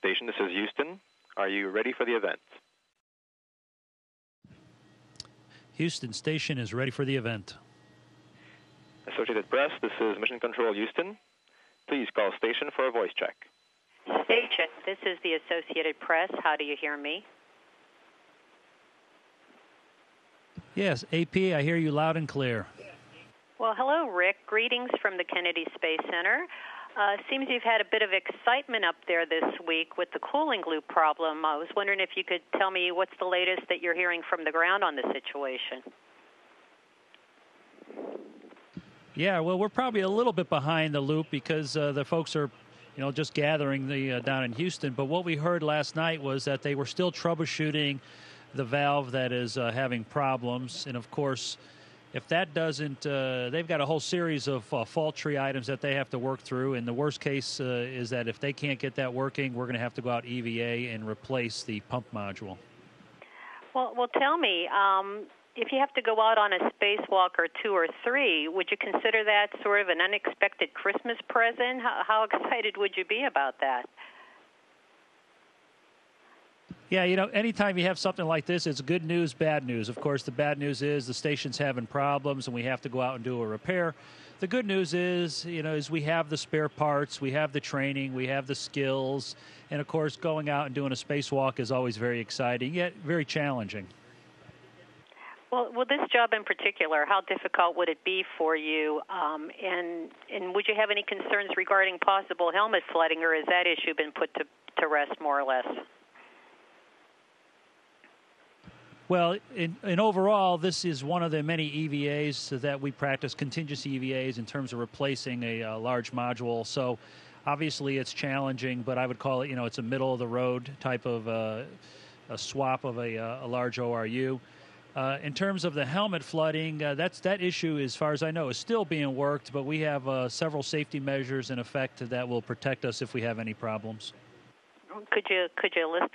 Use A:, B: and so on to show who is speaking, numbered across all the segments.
A: Station, this is Houston. Are you ready for the event?
B: Houston Station is ready for the event.
A: Associated Press, this is Mission Control Houston. Please call station for a voice check.
C: Station, this is the Associated Press. How do you hear me?
B: Yes, AP, I hear you loud and clear.
C: Well, hello, Rick. Greetings from the Kennedy Space Center. Seems you've had a bit of excitement up there this week with the cooling loop problem. I was wondering if you could tell me what's the latest that you're hearing from the ground on the situation.
B: Yeah, well, we're probably a little bit behind the loop because the folks are, just gathering down in Houston. But what we heard last night was that they were still troubleshooting the valve that is having problems. And, of course, if that doesn't, they've got a whole series of fault tree items that they have to work through. And the worst case is that if they can't get that working, we're going to have to go out EVA and replace the pump module.
C: Well, tell me, if you have to go out on a spacewalk or 2 or 3, would you consider that sort of an unexpected Christmas present? How excited would you be about that?
B: Yeah, anytime you have something like this, it's good news, bad news. Of course, the bad news is the station's having problems and we have to go out and do a repair. The good news is, is we have the spare parts, we have the training, we have the skills. And, of course, going out and doing a spacewalk is always very exciting, yet very challenging.
C: Well, this job in particular, how difficult would it be for you? And would you have any concerns regarding possible helmet flooding, or has that issue been put to rest more or less?
B: Well, in overall, this is one of the many EVAs that we practice, contingency EVAs, in terms of replacing a large module. So obviously it's challenging, but I would call it, it's a middle-of-the-road type of a swap of a large ORU. In terms of the helmet flooding, that issue, as far as I know, is still being worked, but we have several safety measures in effect that will protect us if we have any problems.
C: Could you list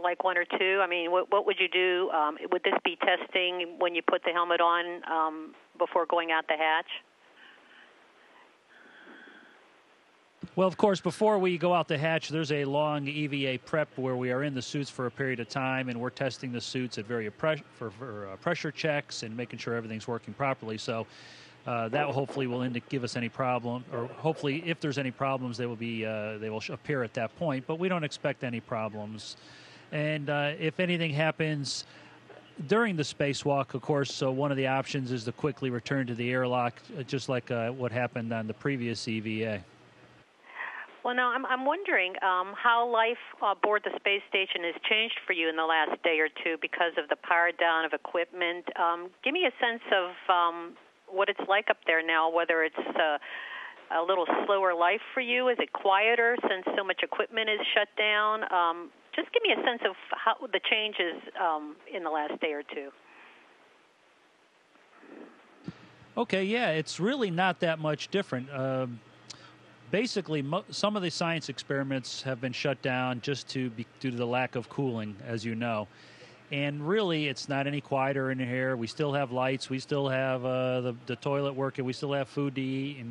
C: like 1 or 2? I mean, what would you do? Would this be testing when you put the helmet on before going out the hatch?
B: Well, of course, before we go out the hatch, there's a long EVA prep where we are in the suits for a period of time, and we're testing the suits at for pressure checks and making sure everything's working properly. So that hopefully will give us any problem, or hopefully, if there's any problems, they will appear at that point. But we don't expect any problems. And if anything happens during the spacewalk, of course, so one of the options is to quickly return to the airlock, just like what happened on the previous EVA.
C: Well, now, I'm wondering how life aboard the space station has changed for you in the last day or two because of the power down of equipment. Give me a sense of what it's like up there now, whether it's a little slower life for you. Is it quieter since so much equipment is shut down? Just give me a sense of how the changes in the last day or two.
B: Okay, yeah, it's really not that much different. Basically, some of the science experiments have been shut down just due to the lack of cooling, as you know. And really, it's not any quieter in here. We still have lights. We still have the toilet working. We still have food to eat,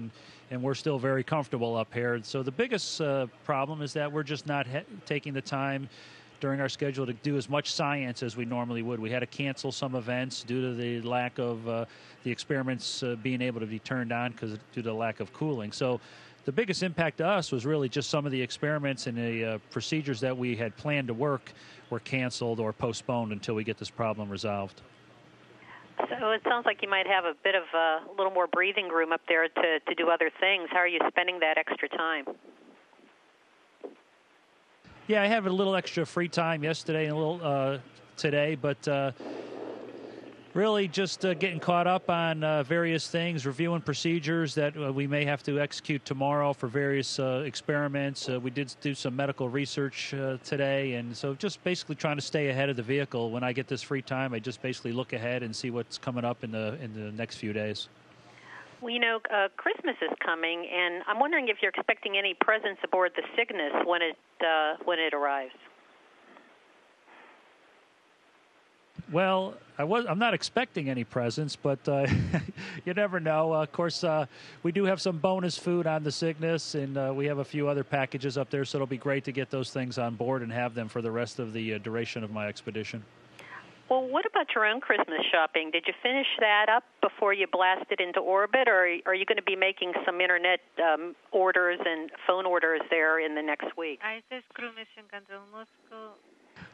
B: and we're still very comfortable up here. So the biggest problem is that we're just not taking the time during our schedule to do as much science as we normally would. We had to cancel some events due to the lack of the experiments being able to be turned on due to the lack of cooling. So the biggest impact to us was really just some of the experiments and the procedures that we had planned to work were canceled or postponed until we get this problem resolved.
C: So it sounds like you might have a bit of a little more breathing room up there to do other things. How are you spending that extra time?
B: Yeah, I have a little extra free time yesterday and a little today, but really just getting caught up on various things, reviewing procedures that we may have to execute tomorrow for various experiments. We did do some medical research today, and so just basically trying to stay ahead of the vehicle. When I get this free time, I just basically look ahead and see what's coming up in the next few days.
C: Well, Christmas is coming, and I'm wondering if you're expecting any presents aboard the Cygnus when it arrives.
B: Well, I'm not expecting any presents, but you never know. Of course, we do have some bonus food on the Cygnus, and we have a few other packages up there, so it'll be great to get those things on board and have them for the rest of the duration of my expedition.
C: Well, what about your own Christmas shopping? Did you finish that up before you blasted into orbit, or are you going to be making some internet orders and phone orders there in the next week?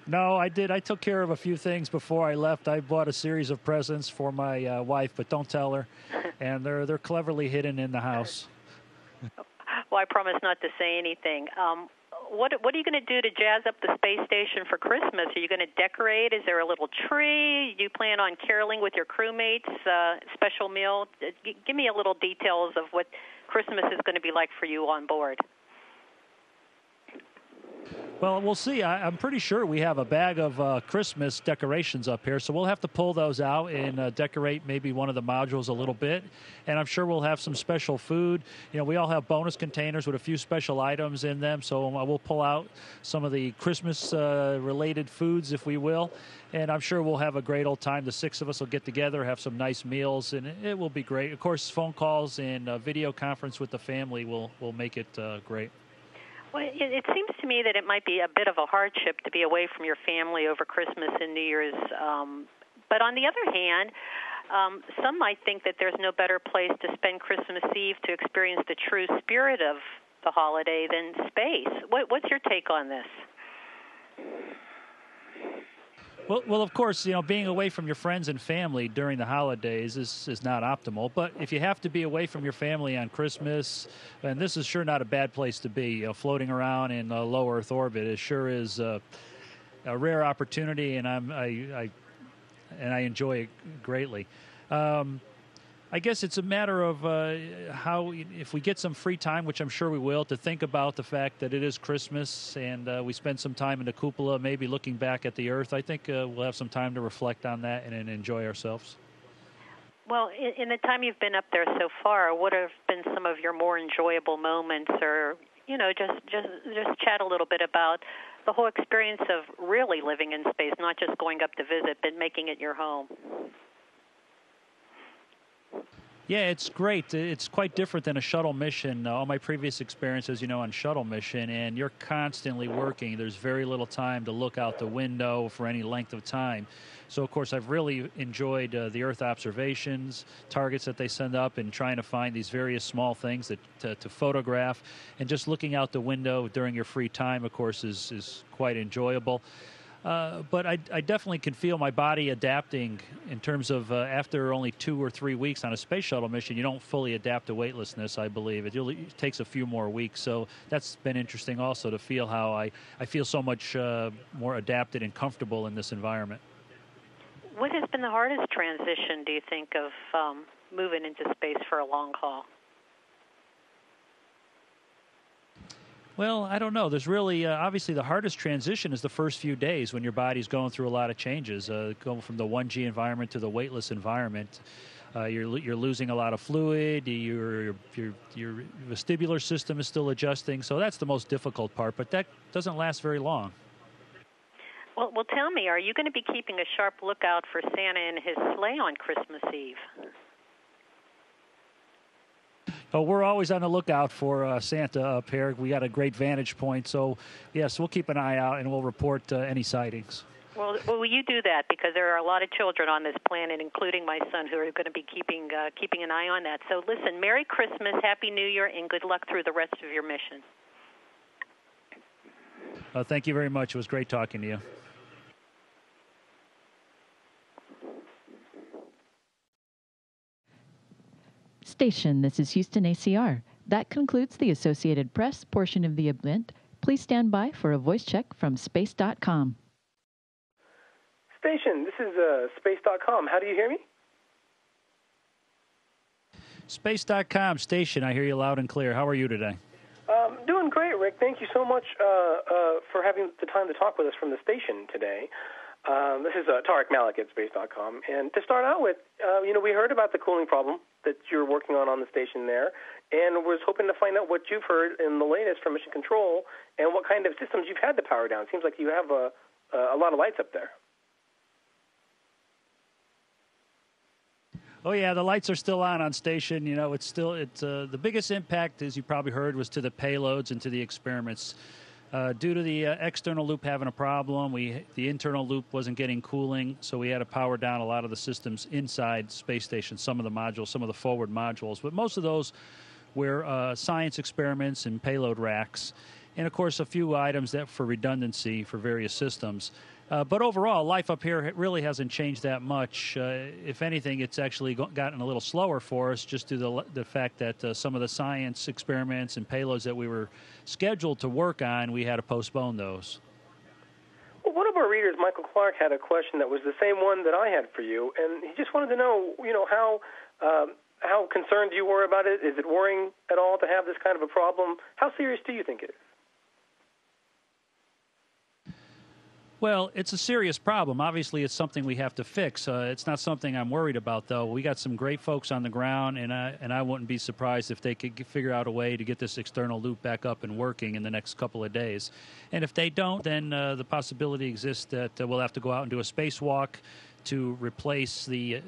B: No, I did. I took care of a few things before I left. I bought a series of presents for my wife, but don't tell her. And they're cleverly hidden in the house.
C: Well, I promise not to say anything. What are you going to do to jazz up the space station for Christmas? Are you going to decorate? Is there a little tree? Do you plan on caroling with your crewmates? Special meal? Give me a little details of what Christmas is going to be like for you on board.
B: Well, we'll see. I'm pretty sure we have a bag of Christmas decorations up here, so we'll have to pull those out and decorate maybe one of the modules a little bit. And I'm sure we'll have some special food. You know, we all have bonus containers with a few special items in them, so we'll pull out some of the Christmas-related foods, if we will. And I'm sure we'll have a great old time. The 6 of us will get together, have some nice meals, and it will be great. Of course, phone calls and video conference with the family will make it great.
C: Well, it seems to me that it might be a bit of a hardship to be away from your family over Christmas and New Year's. But on the other hand, some might think that there's no better place to spend Christmas Eve to experience the true spirit of the holiday than space. What's your take on this?
B: Well, of course, you know, being away from your friends and family during the holidays is not optimal. But if you have to be away from your family on Christmas, and this is sure not a bad place to be, you know, floating around in low Earth orbit, it sure is a rare opportunity, and I enjoy it greatly. I guess it's a matter of how, if we get some free time, which I'm sure we will, to think about the fact that it is Christmas and we spend some time in the cupola, maybe looking back at the Earth. I think we'll have some time to reflect on that and enjoy ourselves.
C: Well, in the time you've been up there so far, what have been some of your more enjoyable moments, or just chat a little bit about the whole experience of really living in space, not just going up to visit, but making it your home?
B: Yeah, it's great. It's quite different than a shuttle mission. All my previous experiences, you know, on shuttle mission, and you're constantly working. There's very little time to look out the window for any length of time. So, of course, I've really enjoyed the Earth observations, targets that they send up, and trying to find these various small things to photograph. And just looking out the window during your free time, of course, is quite enjoyable. But I definitely can feel my body adapting in terms of after only 2 or 3 weeks on a space shuttle mission, you don't fully adapt to weightlessness, I believe. It takes a few more weeks. So that's been interesting also to feel how I feel so much more adapted and comfortable in this environment.
C: What has been the hardest transition, do you think, of moving into space for a long haul?
B: Well, I don't know. There's really, obviously, the hardest transition is the first few days when your body's going through a lot of changes, going from the 1G environment to the weightless environment. You're losing a lot of fluid. Your vestibular system is still adjusting. So that's the most difficult part, but that doesn't last very long.
C: Well, tell me, are you going to be keeping a sharp lookout for Santa and his sleigh on Christmas Eve?
B: Oh, we're always on the lookout for Santa up here. We got a great vantage point, so yes, we'll keep an eye out and we'll report any sightings.
C: Well, you do that, because there are a lot of children on this planet, including my son, who are going to be keeping an eye on that. So listen, Merry Christmas, Happy New Year, and good luck through the rest of your mission.
B: Thank you very much. It was great talking to you.
D: Station, this is Houston ACR. That concludes the Associated Press portion of the event. Please stand by for a voice check from space.com.
E: Station, this is space.com. How do you hear me?
B: Space.com, station. I hear you loud and clear. How are you today?
E: Doing great, Rick. Thank you so much for having the time to talk with us from the station today. This is Tarek Malik at Space.com. And to start out with, we heard about the cooling problem that you're working on the station there, and was hoping to find out what you've heard in the latest from Mission Control and what kind of systems you've had to power down. It seems like you have a lot of lights up there.
B: Oh yeah, the lights are still on station. You know, it's the biggest impact, as you probably heard, was to the payloads and to the experiments. Due to the external loop having a problem, the internal loop wasn't getting cooling, so we had to power down a lot of the systems inside space station, some of the modules, some of the forward modules. But most of those were science experiments and payload racks, and of course a few items that for redundancy for various systems. But overall, life up here really hasn't changed that much. If anything, it's actually gotten a little slower for us just due to the fact that some of the science experiments and payloads that we were scheduled to work on, we had to postpone those.
E: Well, one of our readers, Michael Clark, had a question that was the same one that I had for you, and he just wanted to know, how concerned you were about it. Is it worrying at all to have this kind of a problem? How serious do you think it is?
B: Well, it's a serious problem. Obviously, it's something we have to fix. It's not something I'm worried about, though. We got some great folks on the ground, and I wouldn't be surprised if they could figure out a way to get this external loop back up and working in the next couple of days. And if they don't, then the possibility exists that we'll have to go out and do a spacewalk to replace the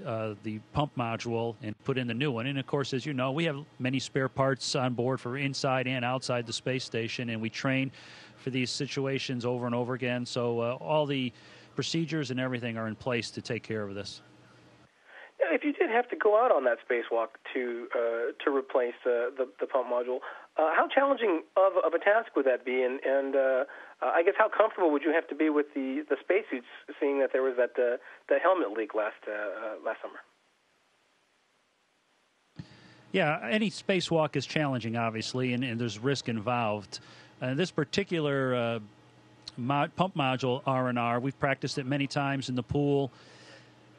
B: pump module and put in the new one. And, of course, as you know, we have many spare parts on board for inside and outside the space station, and we train for these situations over and over again. So all the procedures and everything are in place to take care of this.
E: Now, if you did have to go out on that spacewalk to replace the pump module, how challenging of a task would that be? And I guess how comfortable would you have to be with the spacesuits, seeing that there was that helmet leak last summer?
B: Yeah, any spacewalk is challenging, obviously, and there's risk involved. This particular pump module, R&R, we've practiced it many times in the pool.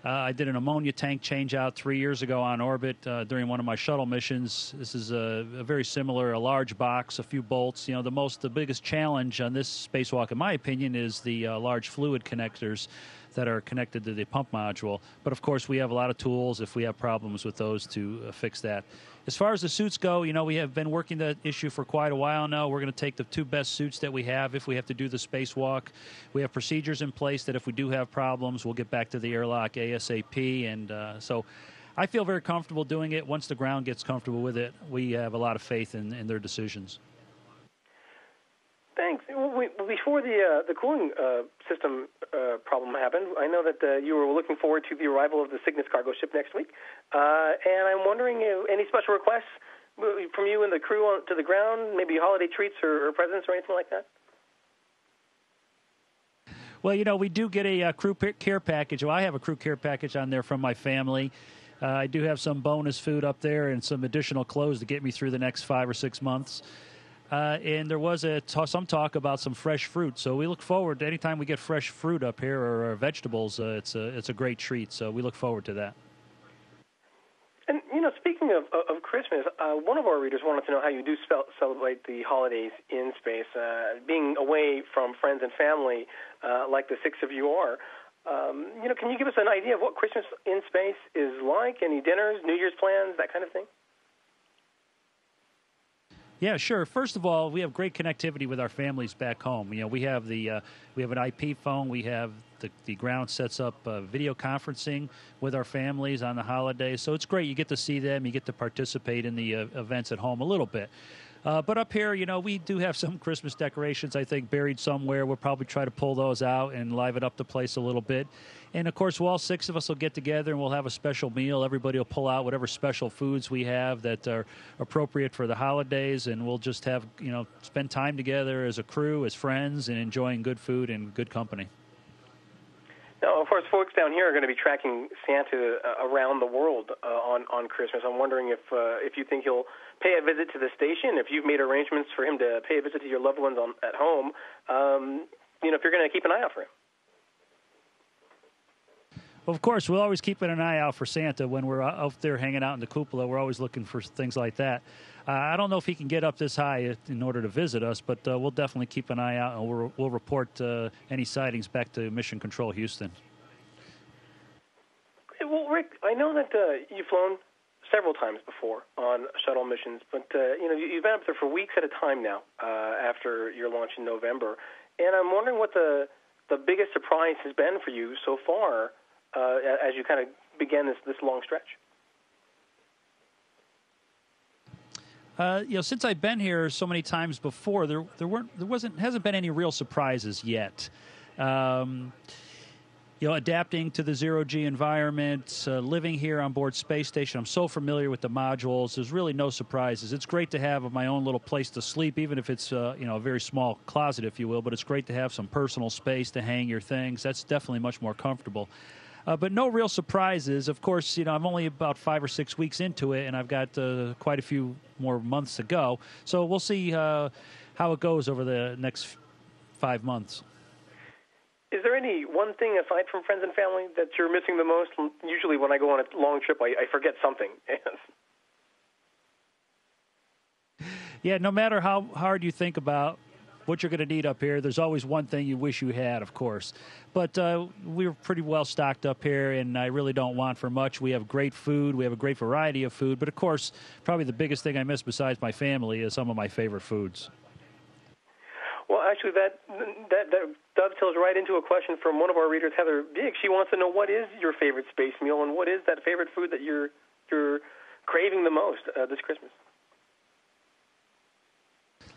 B: I did an ammonia tank change-out 3 years ago on orbit during one of my shuttle missions. This is a very similar, a large box, a few bolts. You know, the biggest challenge on this spacewalk, in my opinion, is the large fluid connectors that are connected to the pump module. But, of course, we have a lot of tools if we have problems with those to fix that. As far as the suits go, you know, we have been working that issue for quite a while now. We're going to take the two best suits that we have if we have to do the spacewalk. We have procedures in place that if we do have problems, we'll get back to the airlock ASAP. And so I feel very comfortable doing it. Once the ground gets comfortable with it, we have a lot of faith in their decisions.
E: Thanks. Before the cooling system problem happened, I know that you were looking forward to the arrival of the Cygnus cargo ship next week, and I'm wondering any special requests from you and the crew to the ground, maybe holiday treats or presents or anything like that?
B: Well, you know, we do get a crew care package. Well, I have a crew care package on there from my family. I do have some bonus food up there and some additional clothes to get me through the next 5 or 6 months. And there was some talk about some fresh fruit. So we look forward to anytime we get fresh fruit up here or vegetables. It's a great treat. So we look forward to that.
E: And, you know, speaking of Christmas, one of our readers wanted to know how you do celebrate the holidays in space. Being away from friends and family like the six of you are, you know, can you give us an idea of what Christmas in space is like? Any dinners, New Year's plans, that kind of thing?
B: Yeah, sure. First of all, we have great connectivity with our families back home. You know, we have an IP phone. We have the ground sets up video conferencing with our families on the holidays. So it's great. You get to see them. You get to participate in the events at home a little bit. But up here, you know, we do have some Christmas decorations, I think, buried somewhere. We'll probably try to pull those out and liven up the place a little bit. And, of course, all six of us will get together and we'll have a special meal. Everybody will pull out whatever special foods we have that are appropriate for the holidays, and we'll just have, you know, spend time together as a crew, as friends, and enjoying good food and good company.
E: Now, of course, folks down here are going to be tracking Santa around the world on Christmas. I'm wondering if you think he'll pay a visit to the station, if you've made arrangements for him to pay a visit to your loved ones at home, you know, if you're going to keep an eye out for him.
B: Well, of course, we'll always keep an eye out for Santa when we're out there hanging out in the cupola. We're always looking for things like that. I don't know if he can get up this high in order to visit us, but we'll definitely keep an eye out, and we'll report any sightings back to Mission Control Houston. Well,
E: Rick, I know that you've flown several times before on shuttle missions, but you know, you've been up there for weeks at a time now after your launch in November, and I'm wondering what the biggest surprise has been for you so far as you kind of began this long stretch.
B: Since I've been here so many times before, hasn't been any real surprises yet. Adapting to the zero-G environment, living here on board Space Station, I'm so familiar with the modules. There's really no surprises. It's great to have my own little place to sleep, even if it's a very small closet, if you will. But it's great to have some personal space to hang your things. That's definitely much more comfortable. But no real surprises. Of course, I'm only about 5 or 6 weeks into it, and I've got quite a few more months to go. So we'll see how it goes over the next 5 months.
E: Is there any one thing, aside from friends and family, that you're missing the most? Usually when I go on a long trip, I forget something.
B: Yeah, no matter how hard you think about what you're going to need up here, there's always one thing you wish you had, of course. But we're pretty well stocked up here, and I really don't want for much. We have great food. We have a great variety of food. But, of course, probably the biggest thing I miss besides my family is some of my favorite foods.
E: Well, actually, that dovetails right into a question from one of our readers, Heather Biggs. She wants to know, what is your favorite space meal, and what is that favorite food that you're craving the most this Christmas?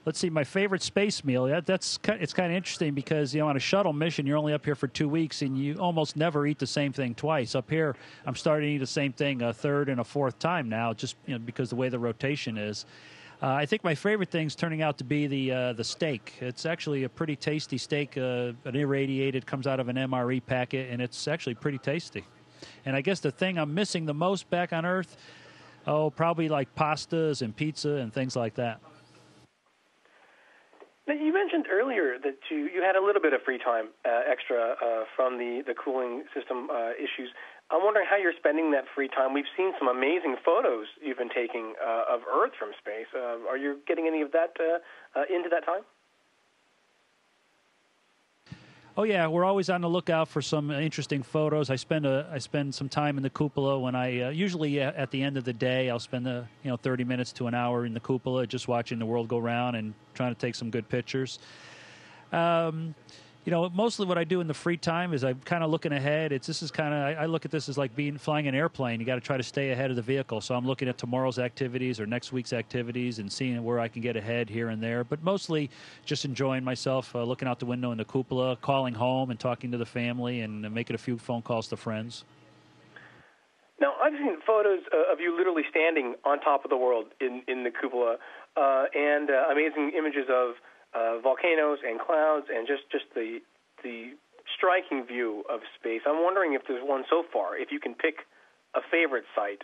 B: Let's see, my favorite space meal. It's kind of interesting because, on a shuttle mission, you're only up here for 2 weeks, and you almost never eat the same thing twice. Up here, I'm starting to eat the same thing a third and a fourth time now, just because the way the rotation is. I think my favorite thing's turning out to be the steak. It's actually a pretty tasty steak, an irradiated, comes out of an MRE packet, and it's actually pretty tasty. And I guess the thing I'm missing the most back on Earth, probably like pastas and pizza and things like that.
E: Now, you mentioned earlier that you had a little bit of free time extra from the cooling system issues. I'm wondering how you're spending that free time. We've seen some amazing photos you've been taking of Earth from space. Are you getting any of that into that time?
B: Oh yeah, we're always on the lookout for some interesting photos. I spend some time in the cupola when I usually at the end of the day I'll spend 30 minutes to an hour in the cupola just watching the world go round and trying to take some good pictures. Mostly what I do in the free time is I'm kind of looking ahead. I look at this as like flying an airplane. You got to try to stay ahead of the vehicle. So I'm looking at tomorrow's activities or next week's activities and seeing where I can get ahead here and there. But mostly just enjoying myself, looking out the window in the cupola, calling home and talking to the family and making a few phone calls to friends.
E: Now, I've seen photos of you literally standing on top of the world in the cupola and amazing images of volcanoes and clouds and just the striking view of space. I'm wondering if there's one so far, if you can pick a favorite site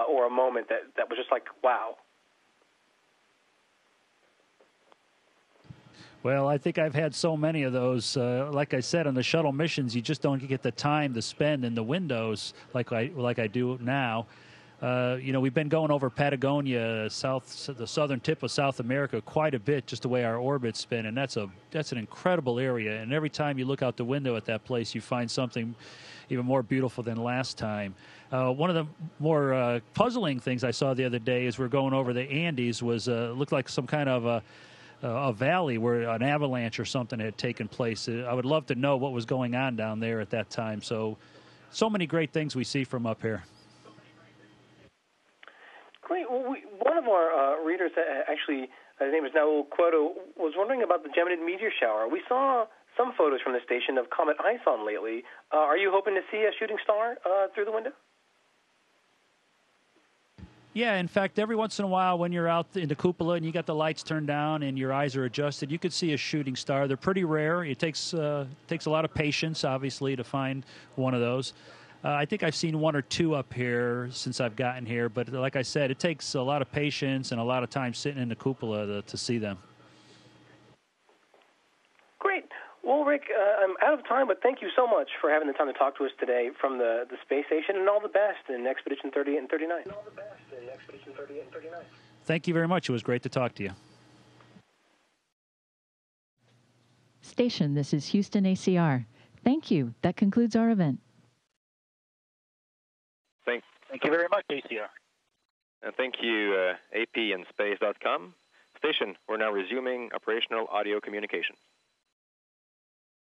E: or a moment that was just like, wow.
B: Well, I think I've had so many of those. Like I said, on the shuttle missions, you just don't get the time to spend in the windows like I do now. We've been going over Patagonia, the southern tip of South America, quite a bit, just the way our orbits spin, and that's an incredible area. And every time you look out the window at that place, you find something even more beautiful than last time. One of the more puzzling things I saw the other day as we're going over the Andes was looked like some kind of a valley where an avalanche or something had taken place. I would love to know what was going on down there at that time. So many great things we see from up here.
E: Great. Well, one of our readers, actually, his name is Naul Quoto, was wondering about the Geminid meteor shower. We saw some photos from the station of Comet Ison lately. Are you hoping to see a shooting star through the window?
B: Yeah, in fact, every once in a while when you're out in the cupola and you got the lights turned down and your eyes are adjusted, you could see a shooting star. They're pretty rare. It takes a lot of patience, obviously, to find one of those. I think I've seen one or two up here since I've gotten here, but like I said, it takes a lot of patience and a lot of time sitting in the cupola to see them. Great.
E: Well, Rick, I'm out of time, but thank you so much for having the time to talk to us today from the space station, and all the best in Expedition 38 and 39. And all the best in Expedition 38 and 39.
B: Thank you very much. It was great to talk to you.
D: Station, this is Houston ACR. Thank you. That concludes our event.
A: Thank you very much, ACR. And thank you, AP and Space.com. Station, we're now resuming operational audio communication.